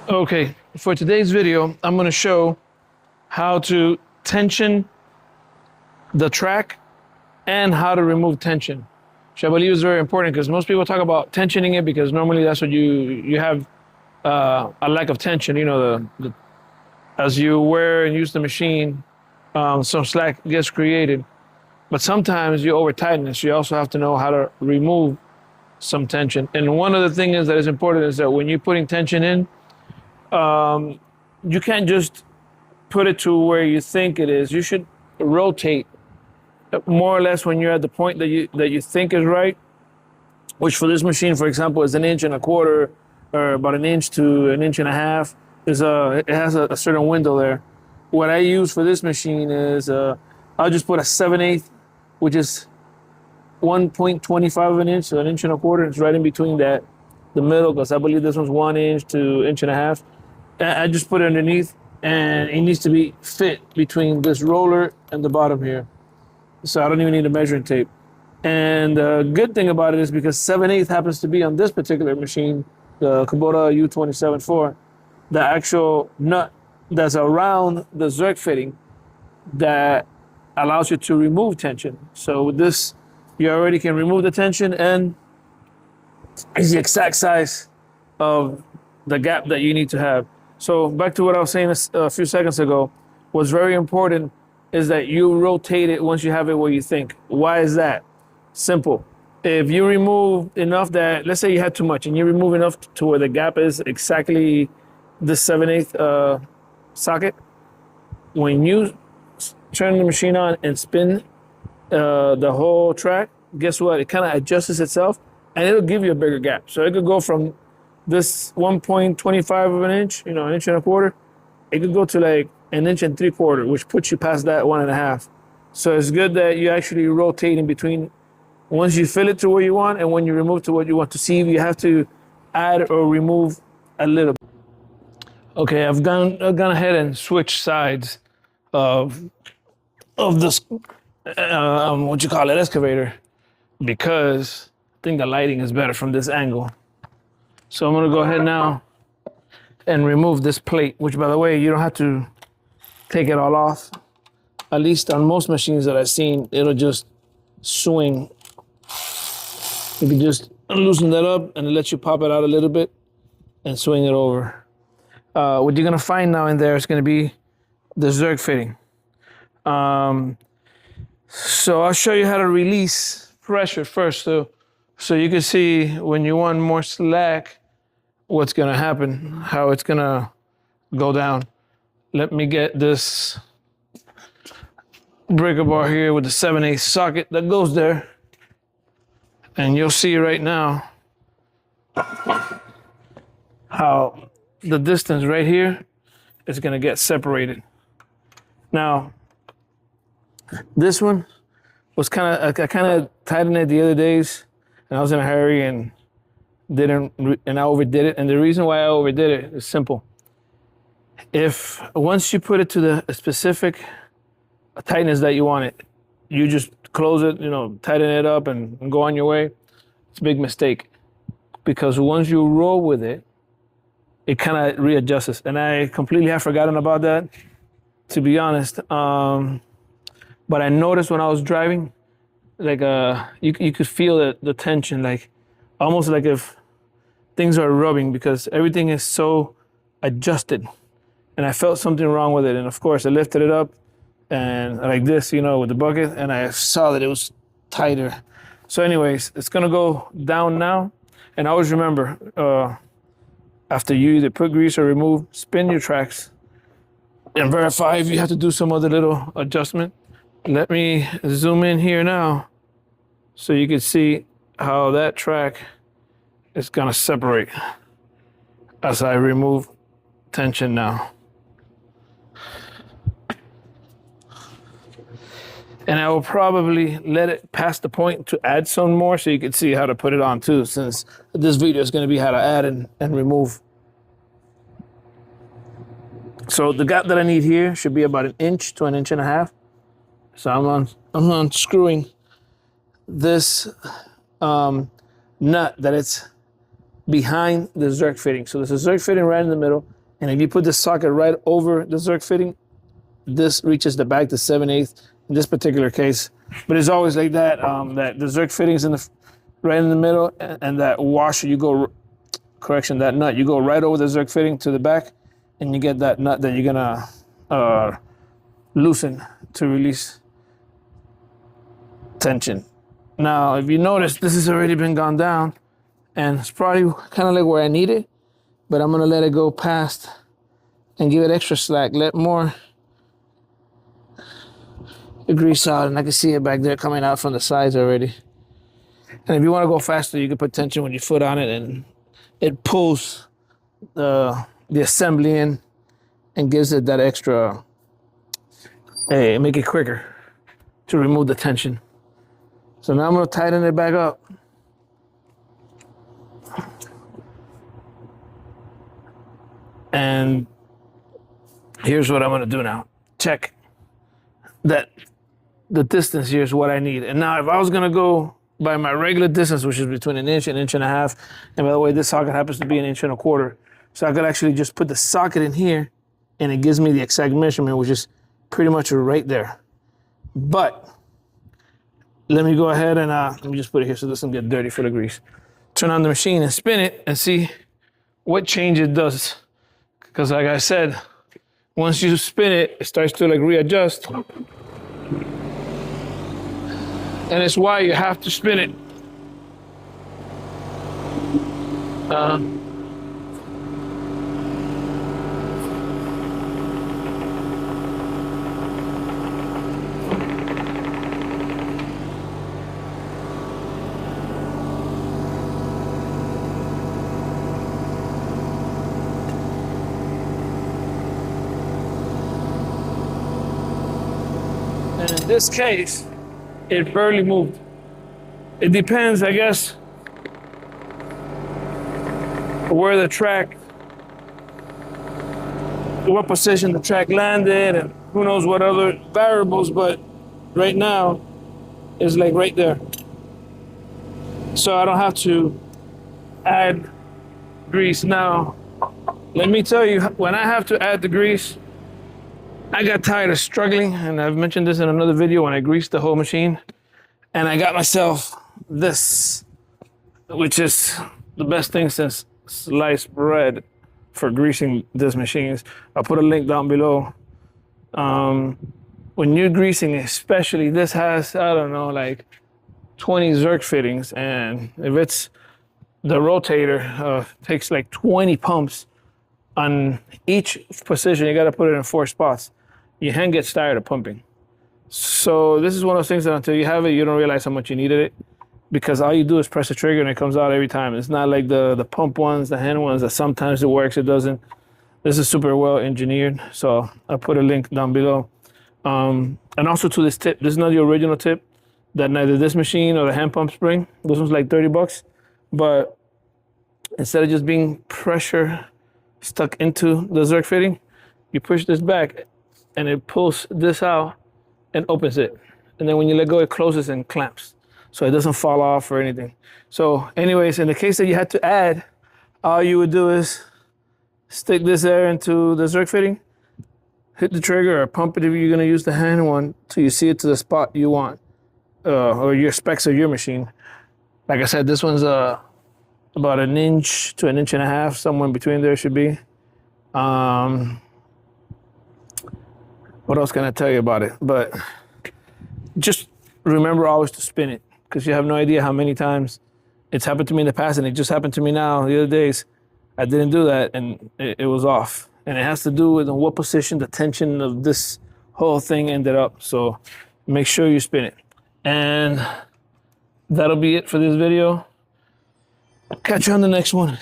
Okay, for today's video, I'm going to show how to tension the track and how to remove tension, which I believe is very important because most people talk about tensioning it because normally that's what you have a lack of tension. You know, as you wear and use the machine, some slack gets created. But sometimes you over tighten it, so you also have to know how to remove some tension. And one of the things that is important is that when you're putting tension in, you can't just put it to where you think it is. You should rotate more or less when you're at the point that you think is right, which for this machine, for example, is 1.25 inches or about 1 inch to 1.5 inches. It has a certain window there. What I use for this machine is I'll just put a 7/8, which is 1.25 of an inch, so 1.25 inches. It's right in between that, the middle, because I believe this one's 1 inch to 1.5 inches. I just put it underneath, and it needs to be fit between this roller and the bottom here. So I don't even need a measuring tape. And the good thing about it is because 7/8 happens to be on this particular machine, the Kubota U27-4, the actual nut that's around the zerk fitting that allows you to remove tension. So with this, you already can remove the tension, and it's the exact size of the gap that you need to have. So back to what I was saying a few seconds ago, what's very important is that you rotate it once you have it where you think. Why is that? Simple. If you remove enough that, let's say you had too much and you remove enough to where the gap is exactly the 7/8 socket, when you turn the machine on and spin the whole track, guess what? It kind of adjusts itself and it'll give you a bigger gap. So it could go from this 1.25 of an inch, 1.25 inches, it could go to like 1.75 inches, which puts you past that 1.5. So it's good that you actually rotate in between once you fill it to where you want and when you remove to what you want, to see if you have to add or remove a little bit. Okay, I've gone ahead and switched sides of this what you call it, excavator, because I think the lighting is better from this angle. So I'm gonna go ahead now and remove this plate, which by the way, you don't have to take it all off. At least on most machines that I've seen, it'll just swing. You can just loosen that up and it lets you pop it out a little bit and swing it over. What you're gonna find now in there is gonna be the zerk fitting. So I'll show you how to release pressure first, so you can see when you want more slack, what's gonna happen, how it's gonna go down. Let me get this breaker bar here with the 7/8 socket that goes there, and you'll see right now how the distance right here is gonna get separated. Now, this one was I kind of tightened it the other days, and I was in a hurry and I overdid it. And the reason why I overdid it is simple. If once you put it to the specific tightness that you want it, you just close it, tighten it up and go on your way. It's a big mistake, because once you roll with it, it kind of readjusts. And I completely have forgotten about that, to be honest. But I noticed when I was driving, like you could feel the tension, like almost like if things are rubbing, because everything is so adjusted. And I felt something wrong with it. And of course I lifted it up and like this, with the bucket, and I saw that it was tighter. So anyways, it's gonna go down now. And always remember, after you either put grease or remove, spin your tracks and verify if you have to do some other little adjustment. Let me zoom in here now so you can see how that track is gonna separate as I remove tension now. And I will probably let it past the point to add some more so you can see how to put it on too, since this video is gonna be how to add and remove. So the gap that I need here should be about 1 inch to 1.5 inches. So I'm unscrewing this nut that it's behind the zerk fitting. So there's a zerk fitting right in the middle, And if you put the socket right over the zerk fitting, this reaches the back to 7/8 in this particular case. But it's always like that, that the zerk fitting's right in the middle, and that washer, that nut, you go right over the zerk fitting to the back, and you get that nut that you're gonna loosen to release tension. Now, if you notice, this has already been gone down, and it's probably kind of like where I need it, but I'm gonna let it go past and give it extra slack, let more the grease out, and I can see it back there coming out from the sides already. And if you want to go faster, you can put tension with your foot on it, and it pulls the assembly in and gives it that extra, make it quicker to remove the tension. So now I'm going to tighten it back up. And here's what I'm going to do now. Check that the distance here is what I need. And now if I was going to go by my regular distance, which is between an inch and a half, and by the way, this socket happens to be 1.25 inches, so I could actually just put the socket in here, and it gives me the exact measurement, which is pretty much right there. But let me go ahead and let me just put it here so this doesn't get dirty for the grease. Turn on the machine and spin it and see what change it does. Because like I said, once you spin it, it starts to like readjust. And it's why you have to spin it. And in this case, it barely moved. It depends, I guess, where the track, what position the track landed, and who knows what other variables, but right now, it's like right there. So I don't have to add grease. Now, let me tell you, when I have to add the grease, I got tired of struggling, and I've mentioned this in another video when I greased the whole machine, and I got myself this, which is the best thing since sliced bread for greasing these machines. I'll put a link down below. When you're greasing, especially, this has, I don't know, like 20 zerk fittings, and if it's the rotator, takes like 20 pumps on each position. You got to put it in 4 spots. Your hand gets tired of pumping. So this is one of those things that until you have it, you don't realize how much you needed it, because all you do is press the trigger and it comes out every time. It's not like the pump ones, the hand ones, that sometimes it works, it doesn't. This is super well engineered. So I'll put a link down below. And also to this tip, this is not the original tip that neither this machine or the hand pumps bring. This one's like 30 bucks. But instead of just being pressure stuck into the zerk fitting, you push this back and it pulls this out and opens it. And then when you let go, it closes and clamps, so it doesn't fall off or anything. So anyways, in the case that you had to add, all you would do is stick this air into the zerk fitting, hit the trigger or pump it if you're gonna use the hand one till you see it to the spot you want, or your specs of your machine. Like I said, this one's about 1 inch to 1.5 inches, somewhere in between there should be. What else can I tell you about it? But just remember always to spin it, because you have no idea how many times it's happened to me in the past, and it just happened to me now. The other days, I didn't do that, and it was off. And it has to do with in what position the tension of this whole thing ended up. So make sure you spin it. And that'll be it for this video. Catch you on the next one.